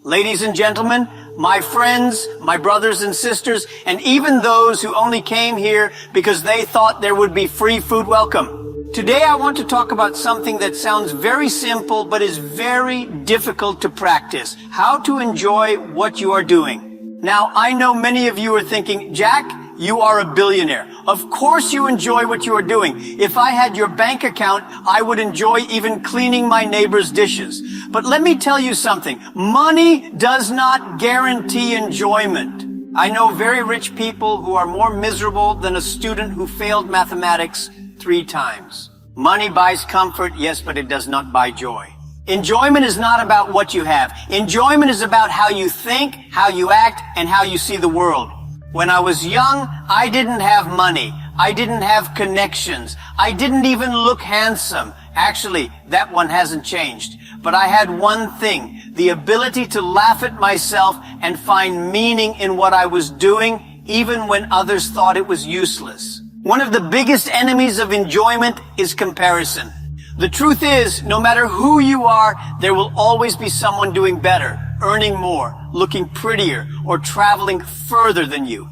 Ladies and gentlemen, my friends, my brothers and sisters, and even those who only came here because they thought there would be free food, welcome. Today I want to talk about something that sounds very simple but is very difficult to practice. How to enjoy what you are doing. Now, I know many of you are thinking, Jack, you are a billionaire. Of course you enjoy what you are doing. If I had your bank account, I would enjoy even cleaning my neighbor's dishes. But let me tell you something. Money does not guarantee enjoyment. I know very rich people who are more miserable than a student who failed mathematics 3 times. Money buys comfort, yes, but it does not buy joy. Enjoyment is not about what you have. Enjoyment is about how you think, how you act, and how you see the world. When I was young, I didn't have money. I didn't have connections. I didn't even look handsome. Actually, that one hasn't changed. But I had one thing, the ability to laugh at myself and find meaning in what I was doing, even when others thought it was useless. One of the biggest enemies of enjoyment is comparison. The truth is, no matter who you are, there will always be someone doing better, earning more, looking prettier, or traveling further than you.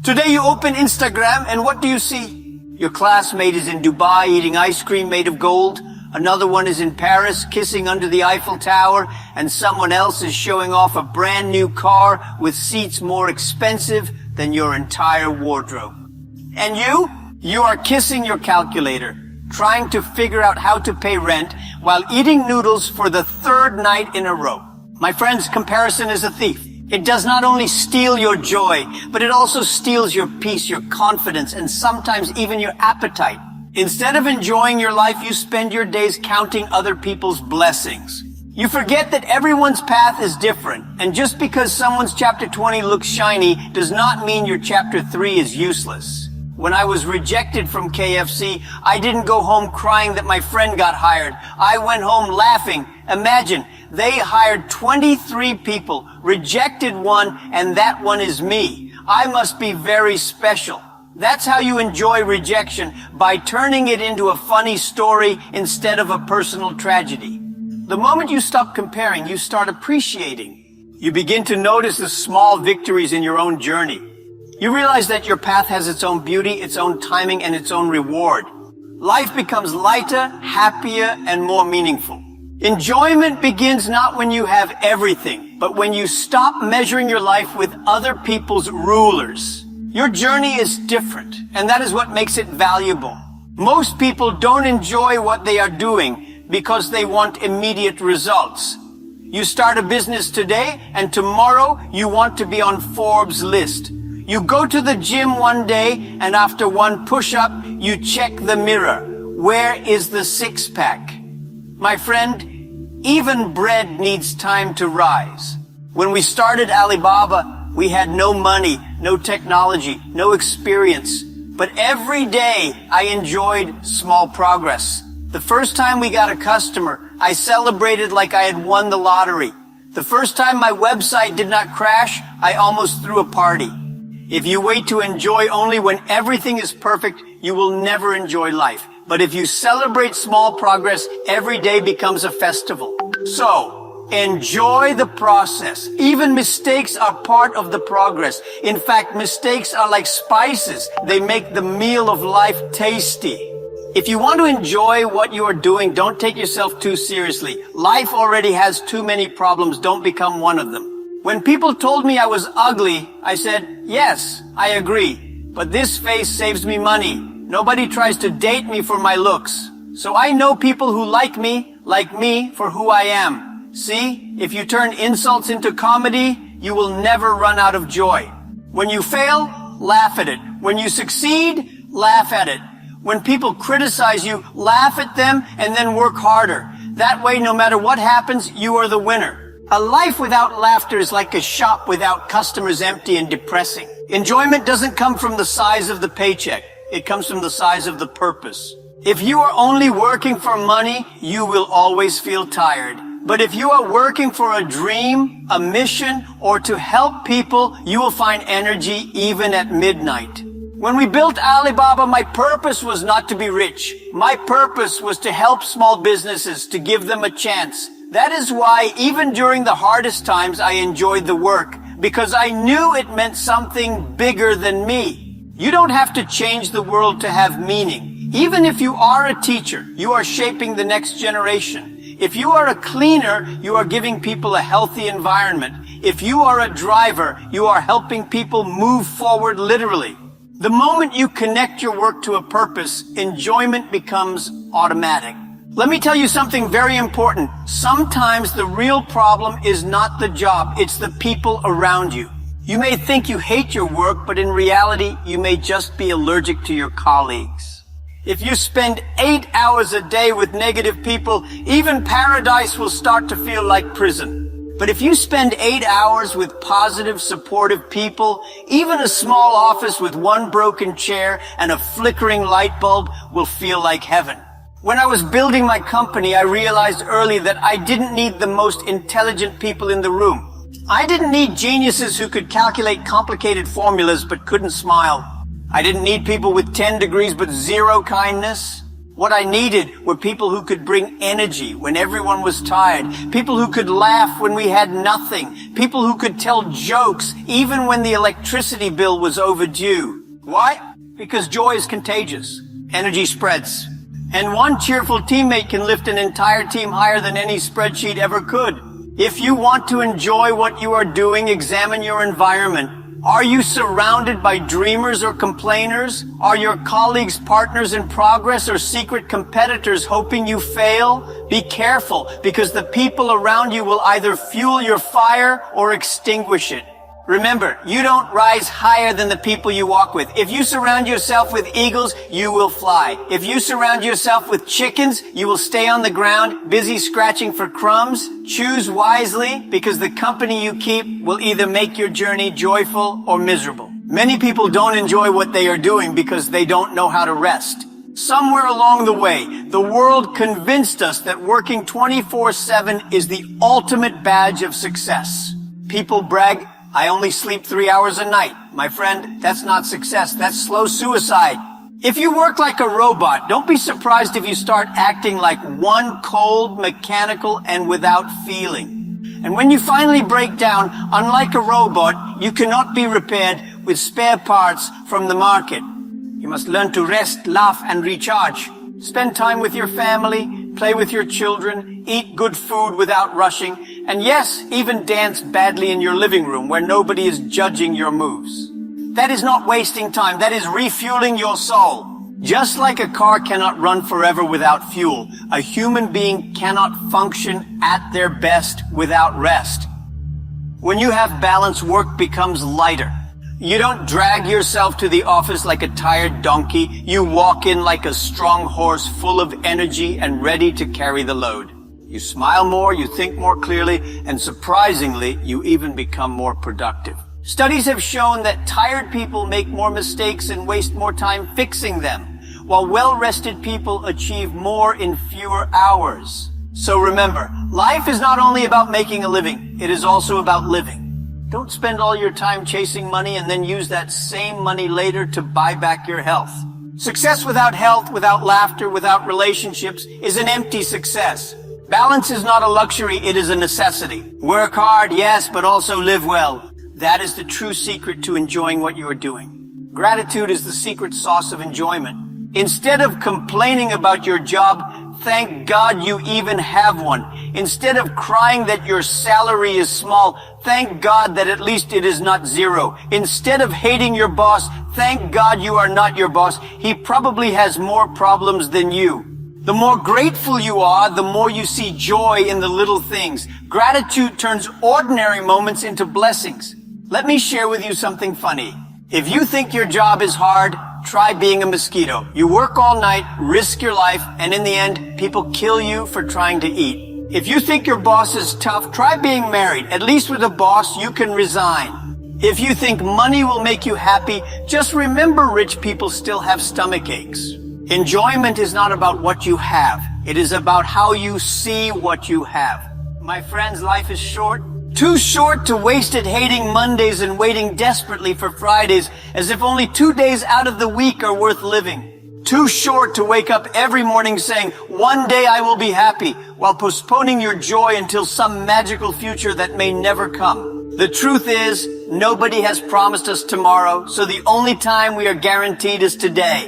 Today you open Instagram and what do you see? Your classmate is in Dubai eating ice cream made of gold. Another one is in Paris kissing under the Eiffel Tower, and someone else is showing off a brand new car with seats more expensive than your entire wardrobe. And you are kissing your calculator, trying to figure out how to pay rent while eating noodles for the 3rd night in a row. My friends, comparison is a thief. It does not only steal your joy, but it also steals your peace, your confidence, and sometimes even your appetite. Instead of enjoying your life, you spend your days counting other people's blessings. You forget that everyone's path is different, and just because someone's chapter 20 looks shiny does not mean your chapter 3 is useless. When I was rejected from KFC, I didn't go home crying that my friend got hired. I went home laughing. Imagine, they hired 23 people, rejected one, and that one is me. I must be very special. That's how you enjoy rejection, by turning it into a funny story instead of a personal tragedy. The moment you stop comparing, you start appreciating. You begin to notice the small victories in your own journey. You realize that your path has its own beauty, its own timing, and its own reward. Life becomes lighter, happier, and more meaningful. Enjoyment begins not when you have everything, but when you stop measuring your life with other people's rulers. Your journey is different, and that is what makes it valuable. Most people don't enjoy what they are doing because they want immediate results. You start a business today, and tomorrow you want to be on Forbes' list. You go to the gym one day, and after one push-up, you check the mirror. Where is the six-pack? My friend, even bread needs time to rise. When we started Alibaba, we had no money, no technology, no experience. But every day I enjoyed small progress. The first time we got a customer, I celebrated like I had won the lottery. The first time my website did not crash, I almost threw a party. If you wait to enjoy only when everything is perfect, you will never enjoy life. But if you celebrate small progress, every day becomes a festival. So, enjoy the process. Even mistakes are part of the progress. In fact, mistakes are like spices. They make the meal of life tasty. If you want to enjoy what you are doing, don't take yourself too seriously. Life already has too many problems. Don't become one of them. When people told me I was ugly, I said, yes, I agree. But this face saves me money. Nobody tries to date me for my looks. So I know people who like me for who I am. See, if you turn insults into comedy, you will never run out of joy. When you fail, laugh at it. When you succeed, laugh at it. When people criticize you, laugh at them and then work harder. That way, no matter what happens, you are the winner. A life without laughter is like a shop without customers, empty and depressing. Enjoyment doesn't come from the size of the paycheck. It comes from the size of the purpose. If you are only working for money, you will always feel tired. But if you are working for a dream, a mission, or to help people, you will find energy even at midnight. When we built Alibaba, my purpose was not to be rich. My purpose was to help small businesses, to give them a chance. That is why even during the hardest times I enjoyed the work, because I knew it meant something bigger than me. You don't have to change the world to have meaning. Even if you are a teacher, you are shaping the next generation. If you are a cleaner, you are giving people a healthy environment. If you are a driver, you are helping people move forward literally. The moment you connect your work to a purpose, enjoyment becomes automatic. Let me tell you something very important. Sometimes the real problem is not the job, it's the people around you. You may think you hate your work, but in reality, you may just be allergic to your colleagues. If you spend 8 hours a day with negative people, even paradise will start to feel like prison. But if you spend 8 hours with positive, supportive people, even a small office with one broken chair and a flickering light bulb will feel like heaven. When I was building my company, I realized early that I didn't need the most intelligent people in the room. I didn't need geniuses who could calculate complicated formulas but couldn't smile. I didn't need people with 10 degrees but zero kindness. What I needed were people who could bring energy when everyone was tired, people who could laugh when we had nothing, people who could tell jokes even when the electricity bill was overdue. Why? Because joy is contagious. Energy spreads. And one cheerful teammate can lift an entire team higher than any spreadsheet ever could. If you want to enjoy what you are doing, examine your environment. Are you surrounded by dreamers or complainers? Are your colleagues partners in progress or secret competitors hoping you fail? Be careful, because the people around you will either fuel your fire or extinguish it. Remember, you don't rise higher than the people you walk with. If you surround yourself with eagles, you will fly. If you surround yourself with chickens, you will stay on the ground, busy scratching for crumbs. Choose wisely, because the company you keep will either make your journey joyful or miserable. Many people don't enjoy what they are doing because they don't know how to rest. Somewhere along the way, the world convinced us that working 24/7 is the ultimate badge of success. People brag, I only sleep 3 hours a night. My friend, that's not success. That's slow suicide. If you work like a robot, don't be surprised if you start acting like one cold, mechanical, and without feeling. And when you finally break down, unlike a robot, you cannot be repaired with spare parts from the market. You must learn to rest, laugh, and recharge. Spend time with your family, play with your children, eat good food without rushing, and yes, even dance badly in your living room where nobody is judging your moves. That is not wasting time. That is refueling your soul. Just like a car cannot run forever without fuel, a human being cannot function at their best without rest. When you have balance, work becomes lighter. You don't drag yourself to the office like a tired donkey. You walk in like a strong horse, full of energy and ready to carry the load. You smile more, you think more clearly, and surprisingly, you even become more productive. Studies have shown that tired people make more mistakes and waste more time fixing them, while well-rested people achieve more in fewer hours. So remember, life is not only about making a living, it is also about living. Don't spend all your time chasing money and then use that same money later to buy back your health. Success without health, without laughter, without relationships is an empty success. Balance is not a luxury, it is a necessity. Work hard, yes, but also live well. That is the true secret to enjoying what you are doing. Gratitude is the secret sauce of enjoyment. Instead of complaining about your job, thank God you even have one. Instead of crying that your salary is small, thank God that at least it is not zero. Instead of hating your boss, thank God you are not your boss. He probably has more problems than you. The more grateful you are, the more you see joy in the little things. Gratitude turns ordinary moments into blessings. Let me share with you something funny. If you think your job is hard, try being a mosquito. You work all night, risk your life, and in the end, people kill you for trying to eat. If you think your boss is tough, try being married. At least with a boss, you can resign. If you think money will make you happy, just remember rich people still have stomach aches. Enjoyment is not about what you have. It is about how you see what you have. My friends, life is short. Too short to waste it hating Mondays and waiting desperately for Fridays as if only 2 days out of the week are worth living. Too short to wake up every morning saying, one day I will be happy, while postponing your joy until some magical future that may never come. The truth is, nobody has promised us tomorrow, so the only time we are guaranteed is today.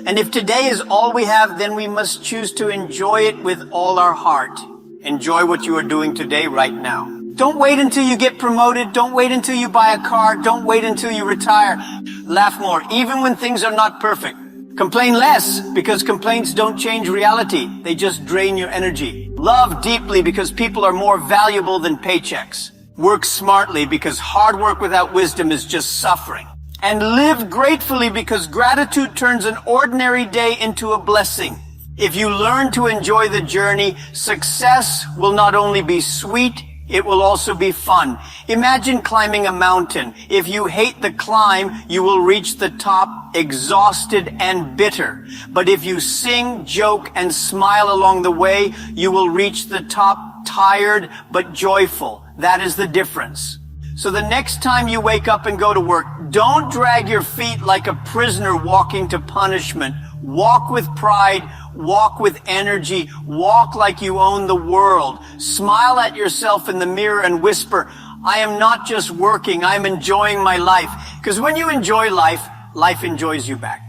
And if today is all we have, then we must choose to enjoy it with all our heart. Enjoy what you are doing today right now. Don't wait until you get promoted. Don't wait until you buy a car. Don't wait until you retire. Laugh more, even when things are not perfect. Complain less, because complaints don't change reality. They just drain your energy. Love deeply, because people are more valuable than paychecks. Work smartly, because hard work without wisdom is just suffering. And live gratefully, because gratitude turns an ordinary day into a blessing. If you learn to enjoy the journey, success will not only be sweet, it will also be fun. Imagine climbing a mountain. If you hate the climb, you will reach the top exhausted and bitter. But if you sing, joke, and smile along the way, you will reach the top tired but joyful. That is the difference. So the next time you wake up and go to work, don't drag your feet like a prisoner walking to punishment. Walk with pride, walk with energy, walk like you own the world. Smile at yourself in the mirror and whisper, I am not just working, I am enjoying my life. Because when you enjoy life, life enjoys you back.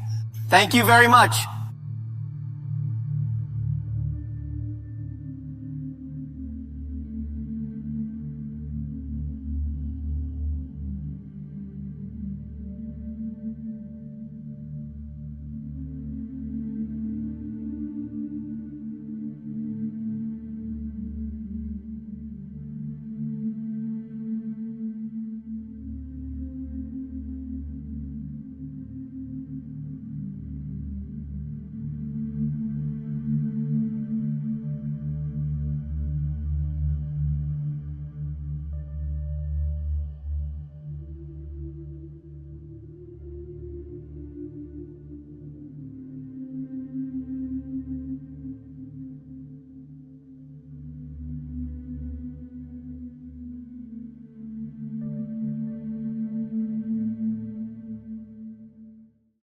Thank you very much.